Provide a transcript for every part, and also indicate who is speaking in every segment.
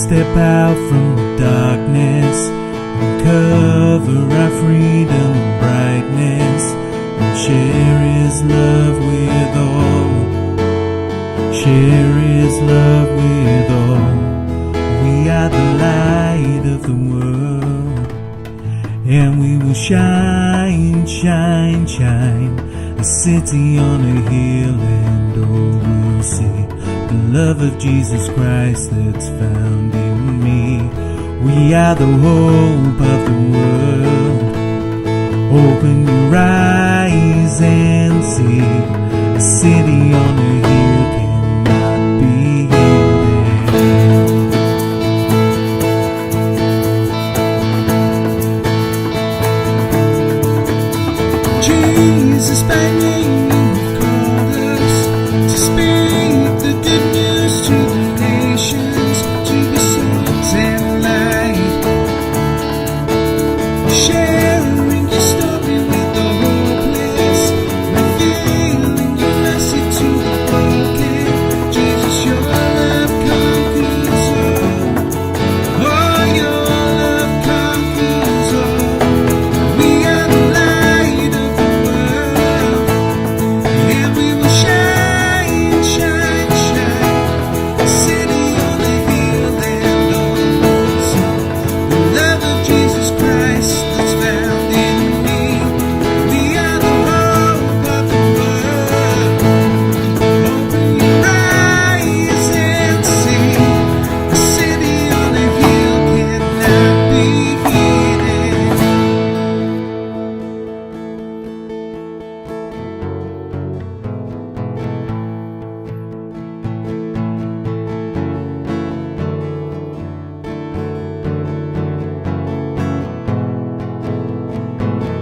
Speaker 1: step out from the darkness, uncover our freedom and brightness, and share His love with all. Share His love with all. We are the light of the world, and we will shine, shine, shine, a city on a hill, and all will see the love of Jesus Christ that's found in me. We are the hope of the world. Open your eyes and see, a city on a hill cannot be hidden. Jesus, by name you've called us to speak the good news to the nations, to be salt and light, sharing your story with the hopeless, revealing your mercy to the broken. Jesus, your love conquers all. Oh, your love conquers all. We are the light of the world, and we will shine, shine, shine, a city on a hill and on will see the love of Jesus Christ that's found in me. We are the hope of the world. Open your eyes and see, a city on a hill cannot be hidden.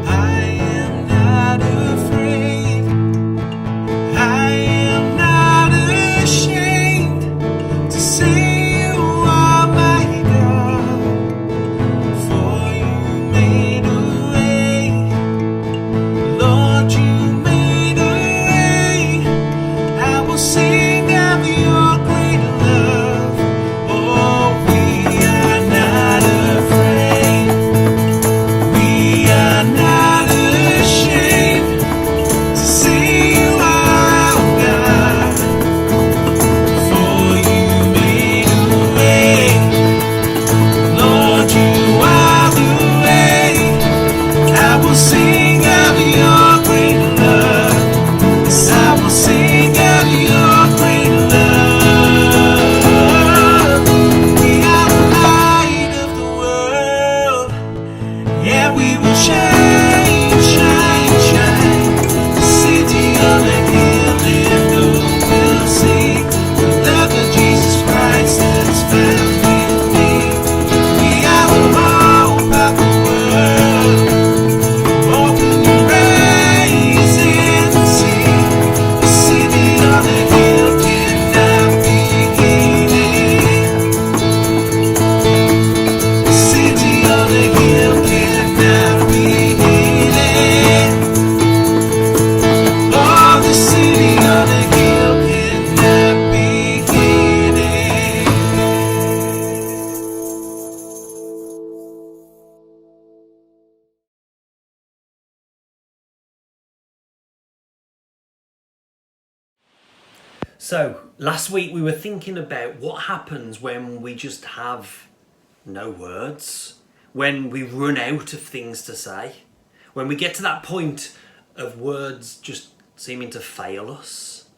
Speaker 1: I am not afraid. I am not ashamed to say you are my God. For you made a way, Lord, you made a way. I will sing of your great love. Oh, we are not afraid. We are not ashamed to say you are God. For you made a way, Lord, you are the way. I will sing of your great love. Yes, I will sing of your great love. We are the light of the world. Yeah, we will shine, shine, shine, a city on a hill, and all will see the love of Jesus Christ that's found in me. We are the hope of the world. Open your eyes and see, a city on a hill cannot be hidden. A city on a hill cannot be hidden. Oh, the city on a hill cannot be hidden.
Speaker 2: So, last week we were thinking about what happens when we just have no words, when we run out of things to say, when we get to that point of words just seeming to fail us,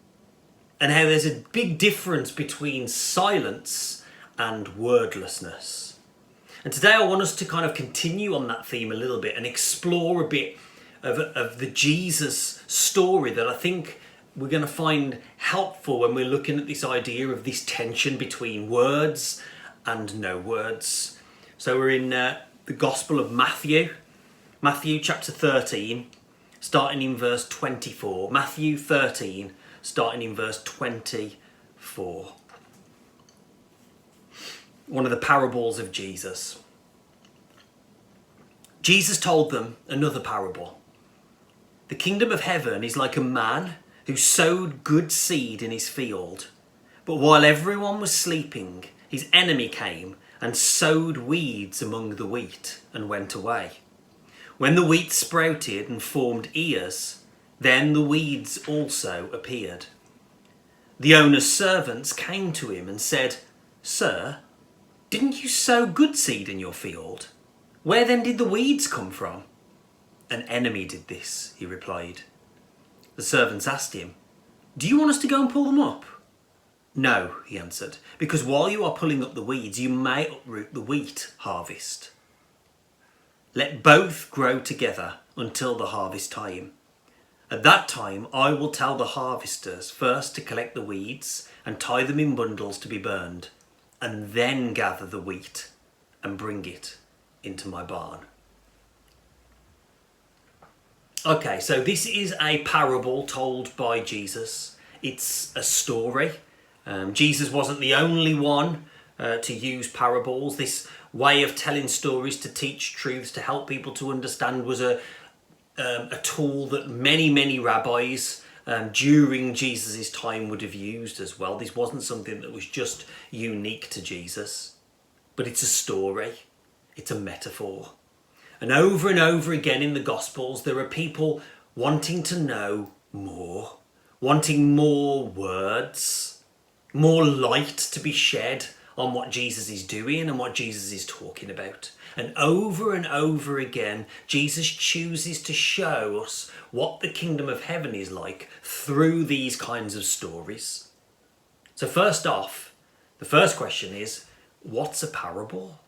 Speaker 2: and how there's a big difference between silence and wordlessness. And today I want us to kind of continue on that theme a little bit and explore a bit of the Jesus story that I think we're going to find helpful when we're looking at this idea of this tension between words and no words. So we're in the Gospel of Matthew, Matthew chapter 13, starting in verse 24. Matthew 13, starting in verse 24. One of the parables of Jesus. Jesus told them another parable. The kingdom of heaven is like a man who sowed good seed in his field. But while everyone was sleeping, his enemy came and sowed weeds among the wheat and went away. When the wheat sprouted and formed ears, then the weeds also appeared. The owner's servants came to him and said, "Sir, didn't you sow good seed in your field? Where then did the weeds come from?" "An enemy did this," he replied. The servants asked him, "Do you want us to go and pull them up?" "No," he answered, "because while you are pulling up the weeds, you may uproot the wheat harvest. Let both grow together until the harvest time. At that time, I will tell the harvesters first to collect the weeds and tie them in bundles to be burned, and then gather the wheat and bring it into my barn." Okay, so this is a parable told by Jesus. It's a story. Jesus wasn't the only one to use parables. This way of telling stories to teach truths, to help people to understand, was a tool that many rabbis during Jesus' time would have used as well. This wasn't something that was just unique to Jesus, but it's a story. It's a metaphor. And over again in the Gospels, there are people wanting to know more, wanting more words, more light to be shed on what Jesus is doing and what Jesus is talking about. And over again, Jesus chooses to show us what the kingdom of heaven is like through these kinds of stories. So first off, the first question is, what's a parable?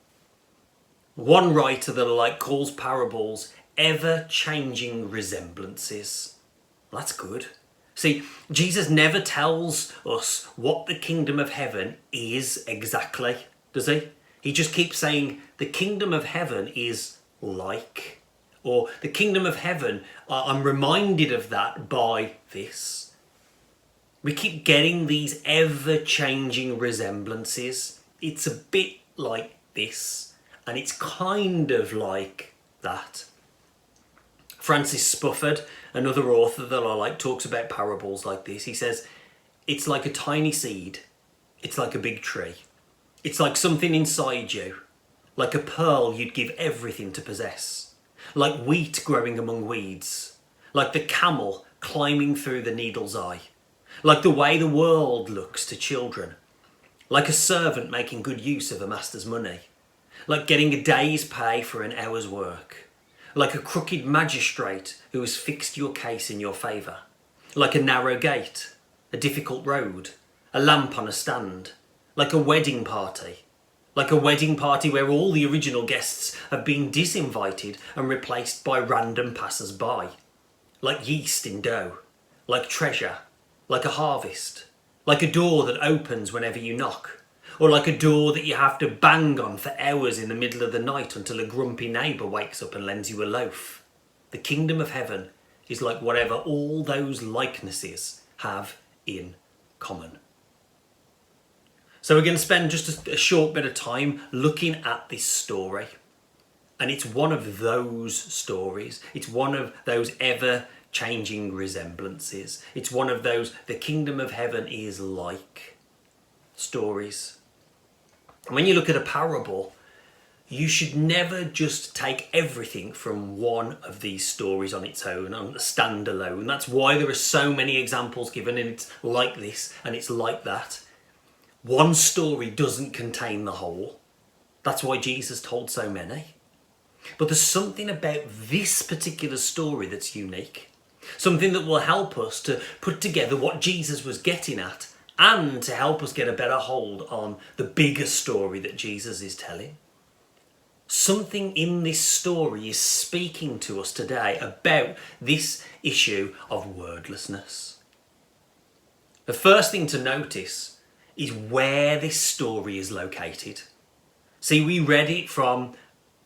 Speaker 2: One writer that I like calls parables ever-changing resemblances. Well, that's good. See, Jesus never tells us what the kingdom of heaven is exactly, does he? He just keeps saying the kingdom of heaven is like, or the kingdom of heaven, I'm reminded of that by this. We keep getting these ever-changing resemblances. It's a bit like this, and it's kind of like that. Francis Spufford, another author that I like, talks about parables like this. He says, it's like a tiny seed. It's like a big tree. It's like something inside you. Like a pearl you'd give everything to possess. Like wheat growing among weeds. Like the camel climbing through the needle's eye. Like the way the world looks to children. Like a servant making good use of a master's money. Like getting a day's pay for an hour's work. Like a crooked magistrate who has fixed your case in your favour. Like a narrow gate, a difficult road, a lamp on a stand. Like a wedding party. Like a wedding party where all the original guests have been disinvited and replaced by random passers-by. Like yeast in dough. Like treasure. Like a harvest. Like a door that opens whenever you knock. Or like a door that you have to bang on for hours in the middle of the night until a grumpy neighbour wakes up and lends you a loaf. The kingdom of heaven is like whatever all those likenesses have in common. So we're going to spend just a short bit of time looking at this story. And it's one of those stories. It's one of those ever-changing resemblances. It's one of those, the kingdom of heaven is like stories. When you look at a parable, you should never just take everything from one of these stories on its own, on a standalone. That's why there are so many examples given, and it's like this and it's like that. One story doesn't contain the whole. That's why Jesus told so many. But there's something about this particular story that's unique. Something that will help us to put together what Jesus was getting at, and to help us get a better hold on the bigger story that Jesus is telling. Something in this story is speaking to us today about this issue of wordlessness. The first thing to notice is where this story is located. See, we read it from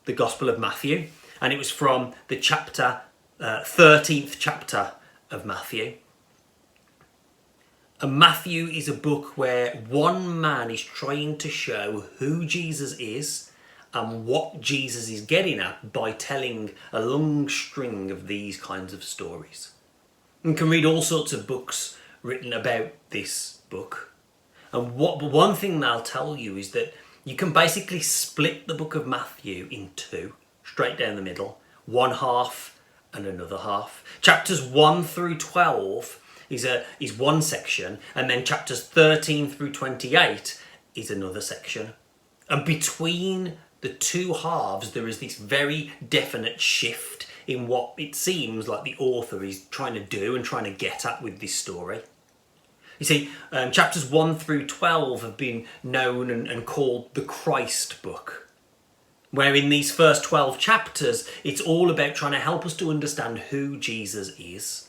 Speaker 2: the Gospel of Matthew, and it was from the 13th chapter of Matthew. And Matthew is a book where one man is trying to show who Jesus is and what Jesus is getting at by telling a long string of these kinds of stories. You can read all sorts of books written about this book. And one thing they'll tell you is that you can basically split the book of Matthew in two, straight down the middle, one half and another half. Chapters 1 through 12 is one section, and then chapters 13 through 28 is another section. And between the two halves, there is this very definite shift in what it seems like the author is trying to do and trying to get at with this story. You see, chapters 1 through 12 have been known and called the Christ book, where in these first 12 chapters, it's all about trying to help us to understand who Jesus is.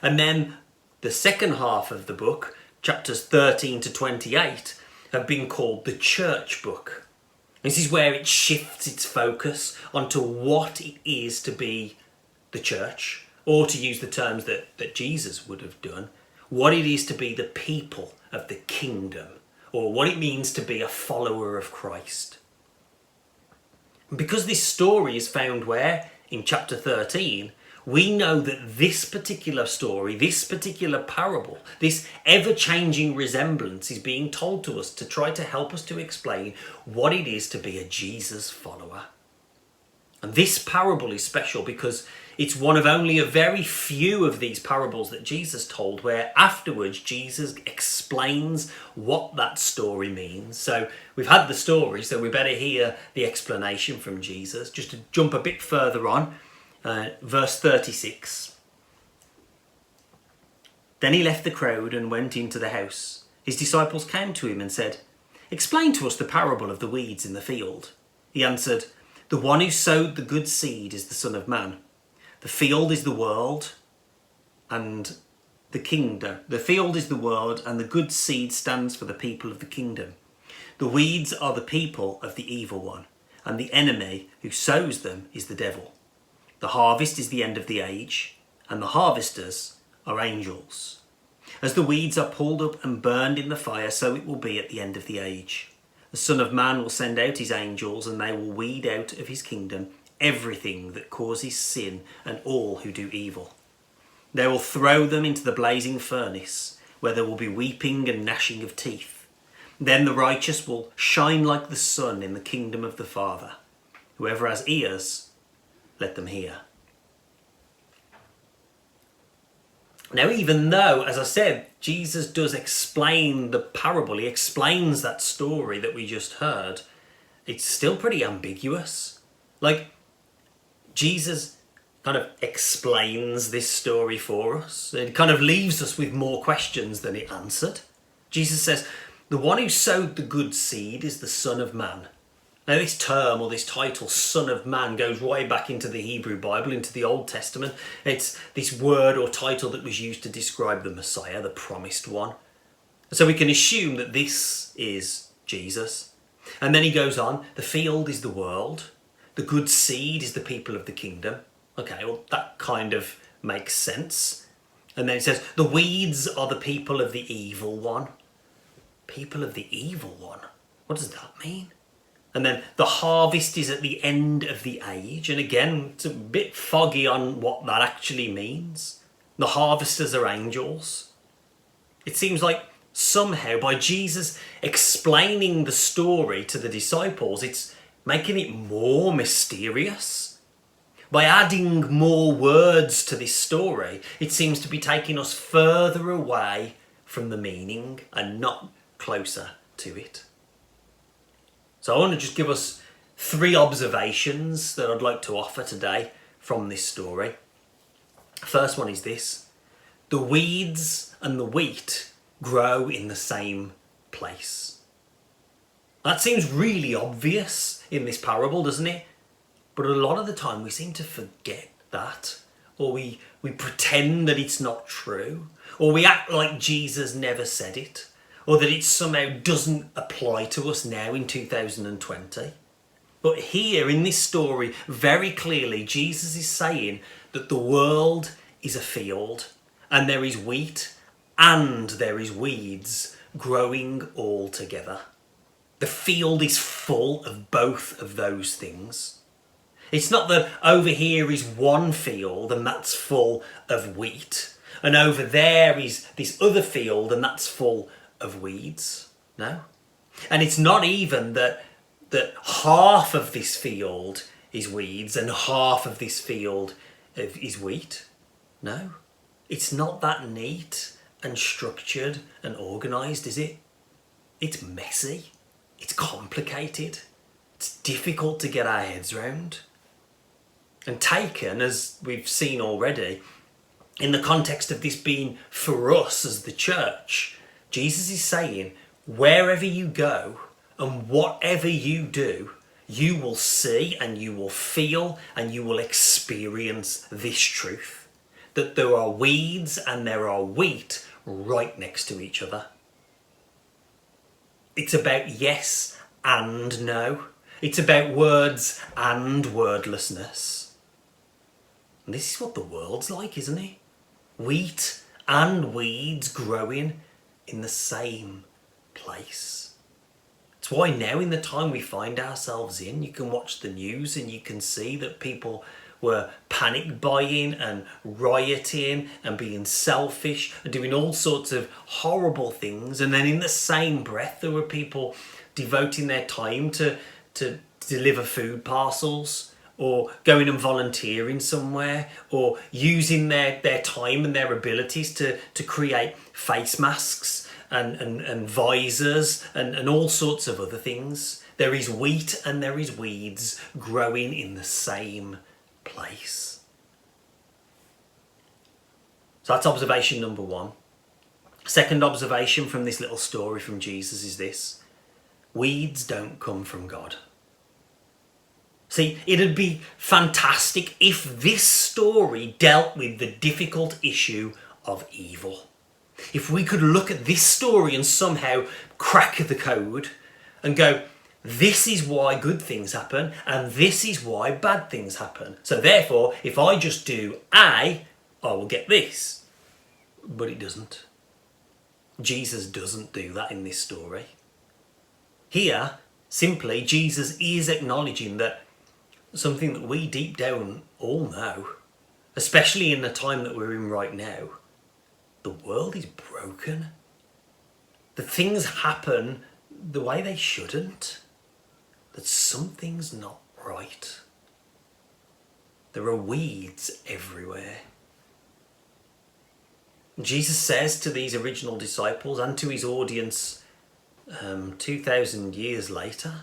Speaker 2: And then the second half of the book, chapters 13 to 28, have been called the church book. This is where it shifts its focus onto what it is to be the church, or to use the terms that Jesus would have done, what it is to be the people of the kingdom, or what it means to be a follower of Christ. And because this story is found where? In chapter 13, we know that this particular story, this particular parable, this ever-changing resemblance is being told to us to try to help us to explain what it is to be a Jesus follower. And this parable is special because it's one of only a very few of these parables that Jesus told where afterwards Jesus explains what that story means. So we've had the story, so we better hear the explanation from Jesus. Just to jump a bit further on, verse 36. Then he left the crowd and went into the house. His disciples came to him and said, "Explain to us the parable of the weeds in the field." He answered, "The one who sowed the good seed is the Son of Man. The field is the world and the kingdom. The field is the world and the good seed stands for the people of the kingdom. The weeds are the people of the evil one, and the enemy who sows them is the devil. The harvest is the end of the age, and the harvesters are angels. As the weeds are pulled up and burned in the fire, so it will be at the end of the age. The Son of Man will send out his angels, and they will weed out of his kingdom everything that causes sin and all who do evil. They will throw them into the blazing furnace, where there will be weeping and gnashing of teeth. Then the righteous will shine like the sun in the kingdom of the Father. Whoever has ears, let them hear." Now, even though, as I said, Jesus does explain the parable, he explains that story that we just heard, it's still pretty ambiguous. Like, Jesus kind of explains this story for us. It kind of leaves us with more questions than it answered. Jesus says, "The one who sowed the good seed is the Son of Man." Now, this term or this title, Son of Man, goes right back into the Hebrew Bible, into the Old Testament. It's this word or title that was used to describe the Messiah, the promised one. So we can assume that this is Jesus. And then he goes on, the field is the world. The good seed is the people of the kingdom. Okay, well, that kind of makes sense. And then it says, the weeds are the people of the evil one. People of the evil one? What does that mean? And then the harvest is at the end of the age. And again, it's a bit foggy on what that actually means. The harvesters are angels. It seems like somehow by Jesus explaining the story to the disciples, it's making it more mysterious. By adding more words to this story, it seems to be taking us further away from the meaning and not closer to it. So I want to just give us 3 observations that I'd like to offer today from this story. First one is this: the weeds and the wheat grow in the same place. That seems really obvious in this parable, doesn't it? But a lot of the time we seem to forget that, or we pretend that it's not true, or we act like Jesus never said it, or that it somehow doesn't apply to us now in 2020. But here in this story, very clearly, Jesus is saying that the world is a field, and there is wheat and there is weeds growing all together. The field is full of both of those things. It's not that over here is one field and that's full of wheat, and over there is this other field and that's full of weeds. No. And it's not even that half of this field is weeds and half of this field is wheat. No. It's not that neat and structured and organised, is it? It's messy. It's complicated. It's difficult to get our heads round. And taken, as we've seen already, in the context of this being for us as the church, Jesus is saying, wherever you go and whatever you do, you will see and you will feel and you will experience this truth, that there are weeds and there are wheat right next to each other. It's about yes and no. It's about words and wordlessness. And this is what the world's like, isn't it? Wheat and weeds growing in the same place. It's why now, in the time we find ourselves in, you can watch the news and you can see that people were panic buying and rioting and being selfish and doing all sorts of horrible things. And then in the same breath, there were people devoting their time to deliver food parcels, or going and volunteering somewhere, or using their time and their abilities to create face masks and visors and all sorts of other things. There is wheat and there is weeds growing in the same place. So that's observation number one. Second observation from this little story from Jesus is this: weeds don't come from God. See, it'd be fantastic if this story dealt with the difficult issue of evil. If we could look at this story and somehow crack the code and go, this is why good things happen and this is why bad things happen. So therefore, if I just do A, I will get this. But it doesn't. Jesus doesn't do that in this story. Here, simply, Jesus is acknowledging that something that we deep down all know, especially in the time that we're in right now, the world is broken. The things happen the way they shouldn't. That something's not right. There are weeds everywhere. Jesus says to these original disciples and to his audience 2,000 years later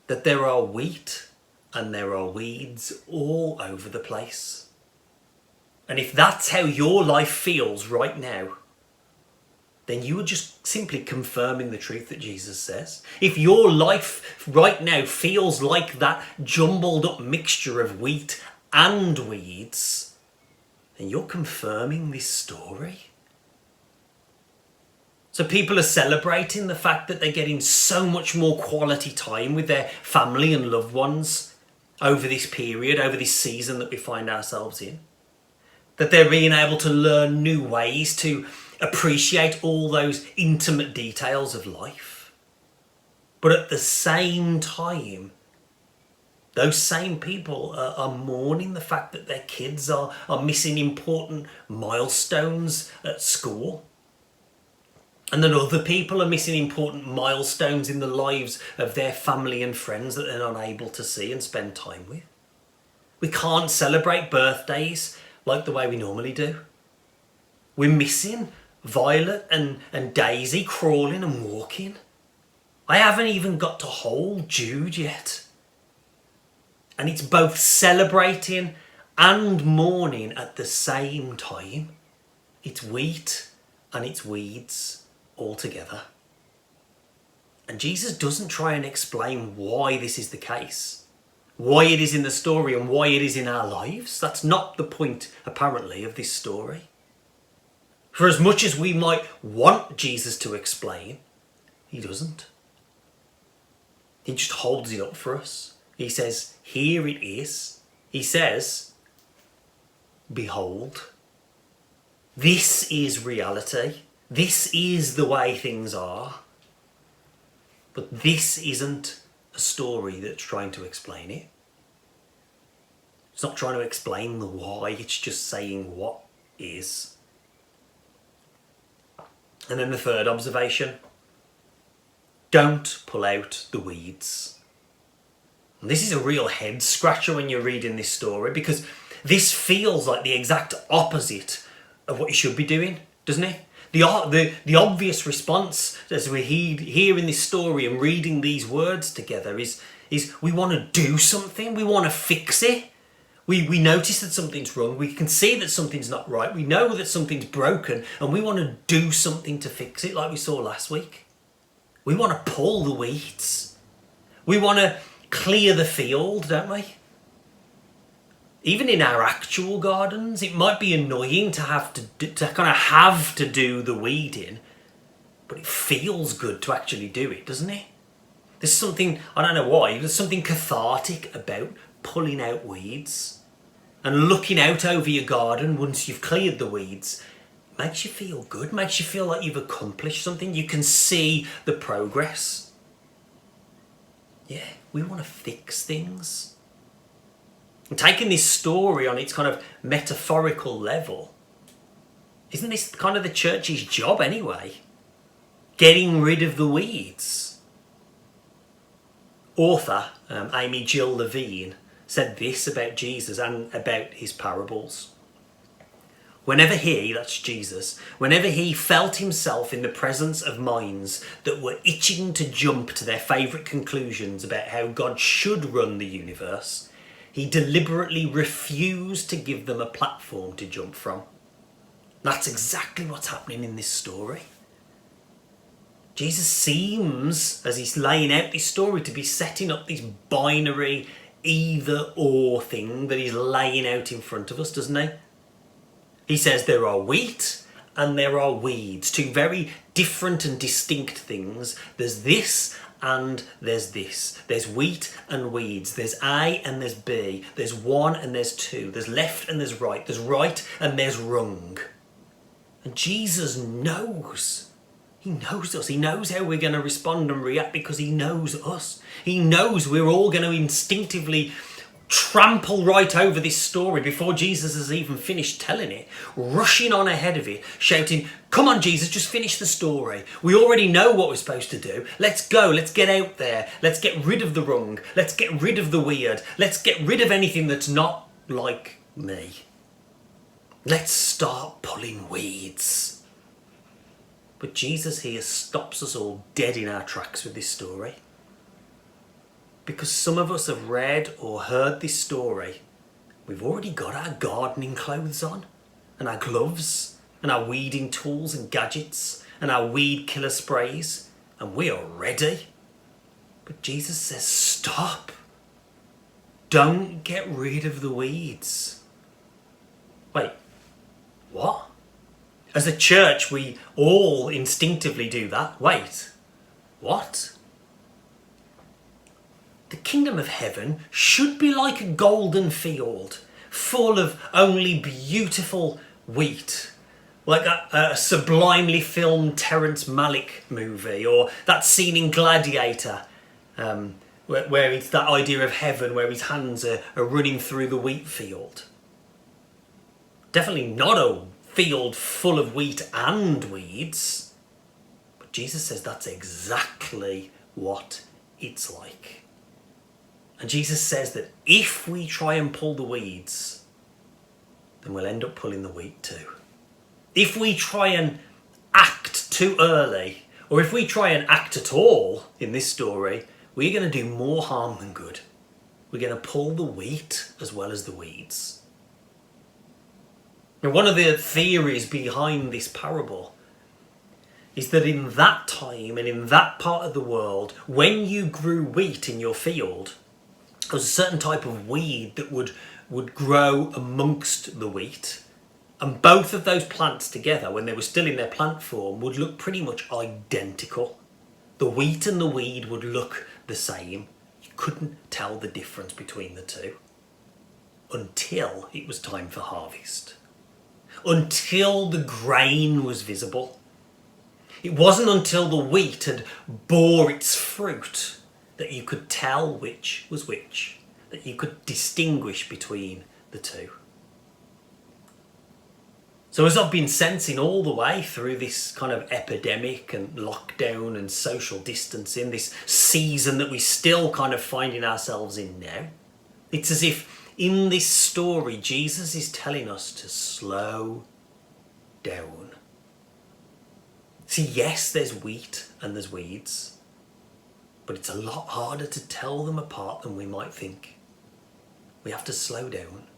Speaker 2: that there are wheat and there are weeds all over the place. And if that's how your life feels right now, then you are just simply confirming the truth that Jesus says. If your life right now feels like that jumbled up mixture of wheat and weeds, then you're confirming this story. So people are celebrating the fact that they're getting so much more quality time with their family and loved ones over this period, over this season that we find ourselves in. That they're being able to learn new ways to appreciate all those intimate details of life. But at the same time, those same people are mourning the fact that their kids are missing important milestones at school. And that other people are missing important milestones in the lives of their family and friends that they're not able to see and spend time with. We can't celebrate birthdays like the way we normally do. We're missing Violet and Daisy crawling and walking. I haven't even got to hold Jude yet. And it's both celebrating and mourning at the same time. It's wheat and it's weeds all together. And Jesus doesn't try and explain why this is the case, why it is in the story and why it is in our lives. That's not the point, apparently, of this story. For as much as we might want Jesus to explain, he doesn't. He just holds it up for us. He says, here it is. He says, behold. This is reality. This is the way things are. But this isn't a story that's trying to explain it. It's not trying to explain the why, it's just saying what is. And then the third observation, don't pull out the weeds. And this is a real head scratcher when you're reading this story, because this feels like the exact opposite of what you should be doing, doesn't it? The obvious response as we hear in this story and reading these words together is we want to do something, we want to fix it. We notice that something's wrong, we can see that something's not right, we know that something's broken, and we want to do something to fix it, like we saw last week. We want to pull the weeds. We want to clear the field, don't we? Even in our actual gardens, it might be annoying to have to do the weeding, but it feels good to actually do it, doesn't it? There's something, I don't know why, there's something cathartic about pulling out weeds and looking out over your garden once you've cleared the weeds. It makes you feel good, makes you feel like you've accomplished something. You can see the progress. Yeah, we want to fix things. And taking this story on its kind of metaphorical level, isn't this kind of the church's job anyway? Getting rid of the weeds. Author Amy Jill Levine said this about Jesus and about his parables. Whenever he, that's Jesus, whenever he felt himself in the presence of minds that were itching to jump to their favourite conclusions about how God should run the universe, he deliberately refused to give them a platform to jump from. That's exactly what's happening in this story. Jesus seems, as he's laying out this story, to be setting up this binary either-or thing that he's laying out in front of us, doesn't he? He says there are wheat and there are weeds, two very different and distinct things. There's this and there's this. There's wheat and weeds. There's A and there's B. There's one and there's two. There's left and there's right. There's right and there's wrong. And Jesus knows. He knows us. He knows how we're going to respond and react because he knows us. He knows we're all going to instinctively trample right over this story before Jesus has even finished telling it, rushing on ahead of it, shouting, "Come on, Jesus, just finish the story. We already know what we're supposed to do. Let's go. Let's get out there. Let's get rid of the wrong. Let's get rid of the weird. Let's get rid of anything that's not like me. Let's start pulling weeds." But Jesus here stops us all dead in our tracks with this story. Because some of us have read or heard this story, we've already got our gardening clothes on, and our gloves, and our weeding tools and gadgets, and our weed killer sprays, and we are ready. But Jesus says, stop. Don't get rid of the weeds. Wait, what? As a church, we all instinctively do that. Wait, what? The kingdom of heaven should be like a golden field, full of only beautiful wheat. Like a sublimely filmed Terrence Malick movie, or that scene in Gladiator, where it's that idea of heaven where his hands are running through the wheat field. Definitely not a field full of wheat and weeds. But Jesus says that's exactly what it's like. And Jesus says that if we try and pull the weeds, then we'll end up pulling the wheat too. If we try and act too early, or if we try and act at all in this story, we're going to do more harm than good. We're going to pull the wheat as well as the weeds. Now, one of the theories behind this parable is that in that time and in that part of the world, when you grew wheat in your field, there was a certain type of weed that would grow amongst the wheat. And both of those plants together, when they were still in their plant form, would look pretty much identical. The wheat and the weed would look the same. You couldn't tell the difference between the two. Until it was time for harvest. Until the grain was visible. It wasn't until the wheat had bore its fruit that you could tell which was which, that you could distinguish between the two. So So as I've been sensing all the way through this kind of epidemic and lockdown and social distancing, this season that we're still kind of finding ourselves in now, it's as if in this story, Jesus is telling us to slow down. See, yes, there's wheat and there's weeds, but it's a lot harder to tell them apart than we might think. We have to slow down.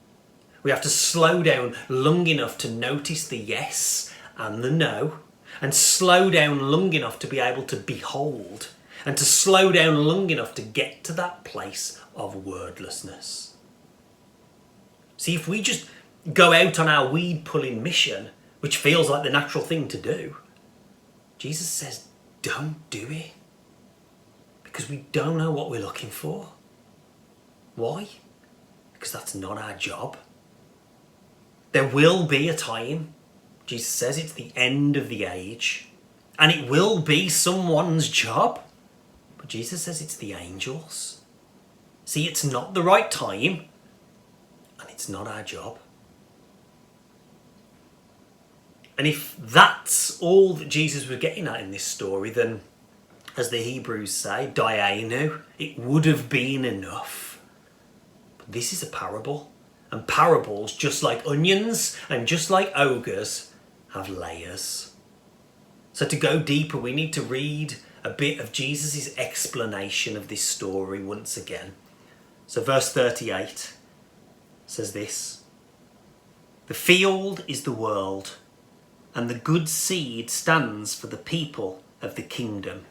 Speaker 2: We have to slow down long enough to notice the yes and the no, and slow down long enough to be able to behold, and to slow down long enough to get to that place of wordlessness. See, if we just go out on our weed pulling mission, which feels like the natural thing to do, Jesus says, don't do it. Because we don't know what we're looking for. Why? Because that's not our job. There will be a time, Jesus says it's the end of the age, and it will be someone's job. But Jesus says it's the angels. See, it's not the right time, and it's not our job. And if that's all that Jesus was getting at in this story, then, as the Hebrews say, Dayenu, it would have been enough. But this is a parable. And parables, just like onions and just like ogres, have layers. So to go deeper, we need to read a bit of Jesus' explanation of this story once again. So verse 38 says this: "The field is the world, and the good seed stands for the people of the kingdom."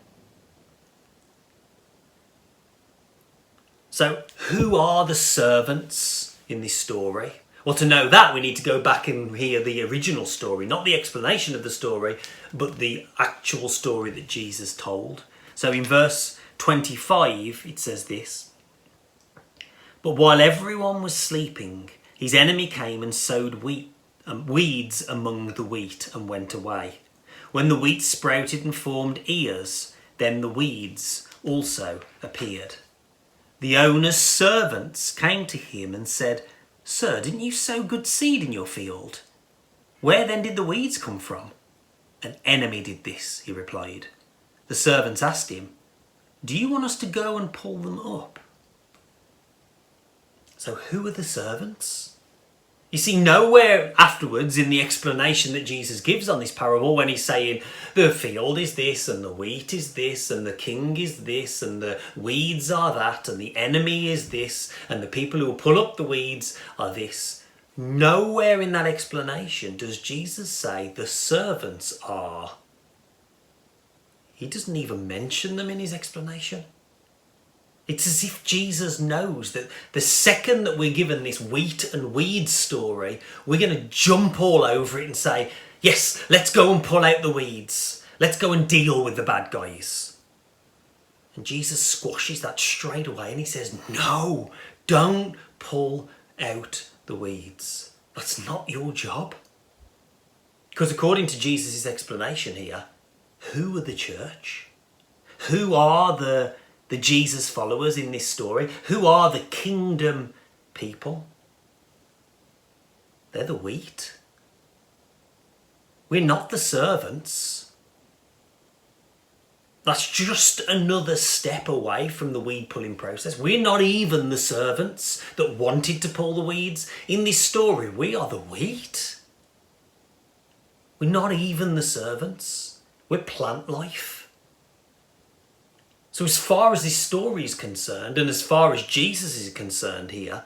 Speaker 2: So who are the servants in this story? Well, to know that, we need to go back and hear the original story, not the explanation of the story, but the actual story that Jesus told. So in verse 25, it says this: "But while everyone was sleeping, his enemy came and sowed weeds among the wheat and went away. When the wheat sprouted and formed ears, then the weeds also appeared. The owner's servants came to him and said, 'Sir, didn't you sow good seed in your field? Where then did the weeds come from?' 'An enemy did this,' he replied. The servants asked him, 'Do you want us to go and pull them up?'" So who are the servants? You see, nowhere afterwards in the explanation that Jesus gives on this parable, when he's saying the field is this and the wheat is this and the king is this and the weeds are that and the enemy is this and the people who will pull up the weeds are this. Nowhere in that explanation does Jesus say the servants are. He doesn't even mention them in his explanation. It's as if Jesus knows that the second that we're given this wheat and weeds story, we're going to jump all over it and say, yes, let's go and pull out the weeds. Let's go and deal with the bad guys. And Jesus squashes that straight away and he says, no, don't pull out the weeds. That's not your job. Because according to Jesus' explanation here, who are the church? Who are the Jesus followers in this story? Who are the kingdom people? They're the wheat. We're not the servants. That's just another step away from the weed pulling process. We're not even the servants that wanted to pull the weeds. In this story, we are the wheat. We're not even the servants. We're plant life. So as far as this story is concerned, and as far as Jesus is concerned here,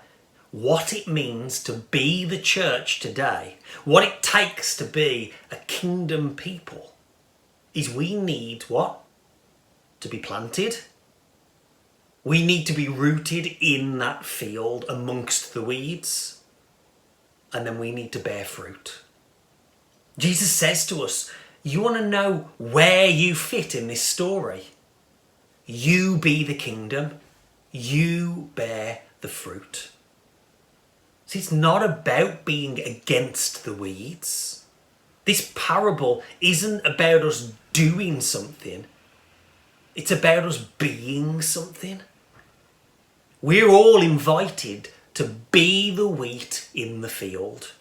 Speaker 2: what it means to be the church today, what it takes to be a kingdom people, is we need what? To be planted. We need to be rooted in that field amongst the weeds. And then we need to bear fruit. Jesus says to us, you want to know where you fit in this story? You be the kingdom, you bear the fruit. See, it's not about being against the weeds. This parable isn't about us doing something. It's about us being something. We're all invited to be the wheat in the field.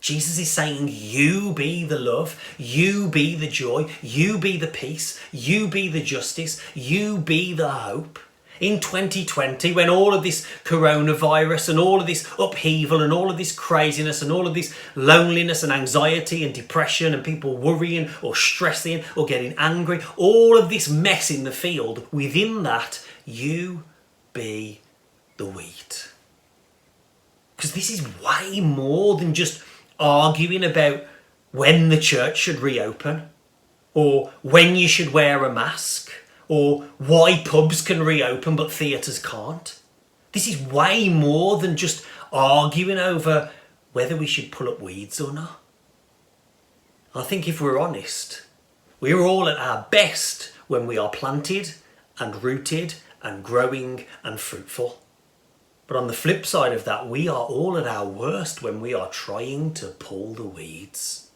Speaker 2: Jesus is saying, you be the love, you be the joy, you be the peace, you be the justice, you be the hope. In 2020, when all of this coronavirus and all of this upheaval and all of this craziness and all of this loneliness and anxiety and depression and people worrying or stressing or getting angry, all of this mess in the field, within that, you be the wheat. Because this is way more than just arguing about when the church should reopen or when you should wear a mask, or why pubs can reopen but theatres can't. This is way more than just arguing over whether we should pull up weeds or not. I think if we're honest, we're all at our best when we are planted and rooted and growing and fruitful. But on the flip side of that, we are all at our worst when we are trying to pull the weeds.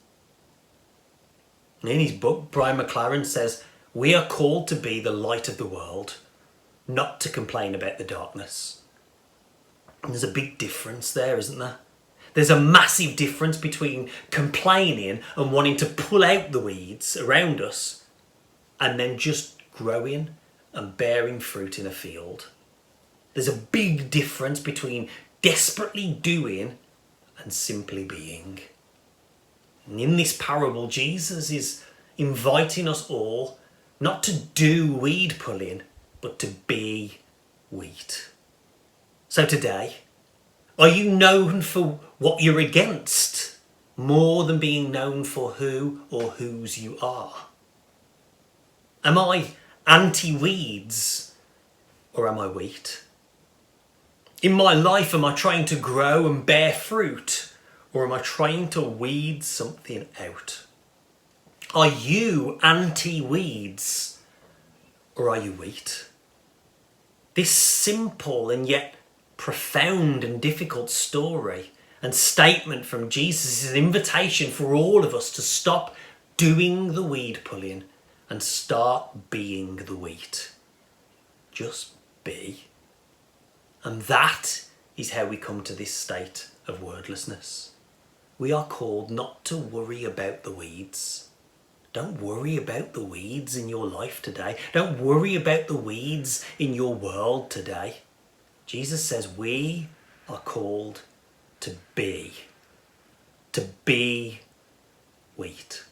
Speaker 2: And in his book, Brian McLaren says, we are called to be the light of the world, not to complain about the darkness. And there's a big difference there, isn't there? There's a massive difference between complaining and wanting to pull out the weeds around us and then just growing and bearing fruit in a field. There's a big difference between desperately doing and simply being. And in this parable, Jesus is inviting us all not to do weed pulling, but to be wheat. So today, are you known for what you're against more than being known for who or whose you are? Am I anti-weeds or am I wheat? In my life, am I trying to grow and bear fruit, or am I trying to weed something out? Are you anti-weeds or are you wheat? This simple and yet profound and difficult story and statement from Jesus is an invitation for all of us to stop doing the weed pulling and start being the wheat. Just be. And that is how we come to this state of wordlessness. We are called not to worry about the weeds. Don't worry about the weeds in your life today. Don't worry about the weeds in your world today. Jesus says we are called to be wheat.